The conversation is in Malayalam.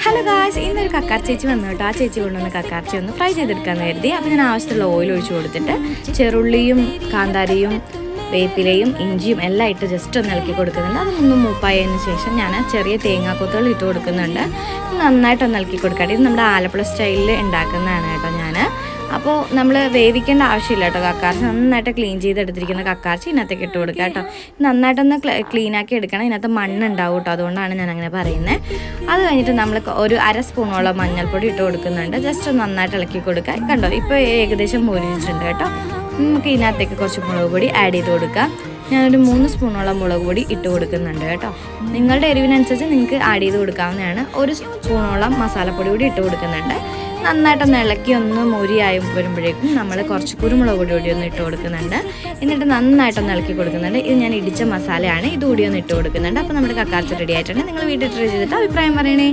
ഹലോ ഗായ്സ്, ഇന്നൊരു കക്കാർ ചേച്ചി വന്നു കേട്ടോ. ആ ചേച്ചി കൊണ്ടുവന്ന് കക്കാർച്ചി ഒന്ന് ഫ്രൈ ചെയ്തെടുക്കാമെന്ന് കരുതി. അപ്പോൾ ഞാൻ ആവശ്യമുള്ള ഓയിൽ ഒഴിച്ച് കൊടുത്തിട്ട് ചെറുള്ളിയും കാന്താരിയും വേപ്പിലയും ഇഞ്ചിയും എല്ലാം ഇട്ട് ജസ്റ്റ് ഒന്ന് ഇളക്കി കൊടുക്കുന്നുണ്ട്. അതൊന്ന് മൂപ്പായതിന് ശേഷം ഞാൻ ചെറിയ തേങ്ങാക്കൊത്തുകൾ ഇട്ട് കൊടുക്കുന്നുണ്ട്. നന്നായിട്ടൊന്ന് ഇളക്കി കൊടുക്കട്ടെ. ഇത് നമ്മുടെ ആലപ്പുഴ സ്റ്റൈലിൽ ഉണ്ടാക്കുന്നതാണ് കേട്ടോ ഞാൻ. അപ്പോൾ നമ്മൾ വേവിക്കേണ്ട ആവശ്യമില്ല കേട്ടോ. കക്കാർച്ചി നന്നായിട്ട് ക്ലീൻ ചെയ്തെടുത്തിരിക്കുന്ന കക്കാർച്ചി ഇതിനകത്തേക്ക് ഇട്ട് കൊടുക്കുക കേട്ടോ. നന്നായിട്ടൊന്ന് ക്ലീനാക്കി എടുക്കണം. ഇതിനകത്ത് മണ്ണുണ്ടാവും കേട്ടോ, അതുകൊണ്ടാണ് ഞാൻ അങ്ങനെ പറയുന്നത്. അത് കഴിഞ്ഞിട്ട് നമ്മൾ ഒരു അര സ്പൂണോളം മഞ്ഞൾപ്പൊടി ഇട്ട് കൊടുക്കുന്നുണ്ട്. ജസ്റ്റ് ഒന്ന് നന്നായിട്ട് ഇളക്കി കൊടുക്കുക. കണ്ടോ, ഇപ്പോൾ ഏകദേശം മൊരിഞ്ഞിട്ടുണ്ട് കേട്ടോ. നമുക്ക് ഇതിനകത്തേക്ക് കുറച്ച് മുളക് പൊടി ആഡ് ചെയ്ത് കൊടുക്കാം. ഞാനൊരു 3 സ്പൂണോളം മുളക് പൊടി ഇട്ട് കൊടുക്കുന്നുണ്ട് കേട്ടോ. നിങ്ങളുടെ എരിവിനനുസരിച്ച് നിങ്ങൾക്ക് ആഡ് ചെയ്ത് കൊടുക്കാവുന്നതാണ്. 1 സ്പൂണോളം മസാലപ്പൊടി കൂടി ഇട്ട് കൊടുക്കുന്നുണ്ട്. നന്നായിട്ടൊന്ന് ഇളക്കി ഒന്ന് മൊരിയായി വരുമ്പോഴേക്കും നമ്മൾ കുറച്ച് കുരുമുളക് പൊടി ഒന്ന് ഇട്ട് കൊടുക്കുന്നുണ്ട്. എന്നിട്ട് നന്നായിട്ടൊന്ന് ഇളക്കി കൊടുക്കുന്നുണ്ട്. ഇത് ഞാൻ ഇടിച്ച മസാലയാണ്, ഇതുകൂടി ഒന്ന് ഇട്ട് കൊടുക്കുന്നുണ്ട്. അപ്പോൾ നമ്മുടെ കക്കാർച്ചി റെഡി ആയിട്ടുണ്ട്. നിങ്ങൾ വീട്ടിൽ ട്രൈ ചെയ്തിട്ട് അഭിപ്രായം പറയണേ.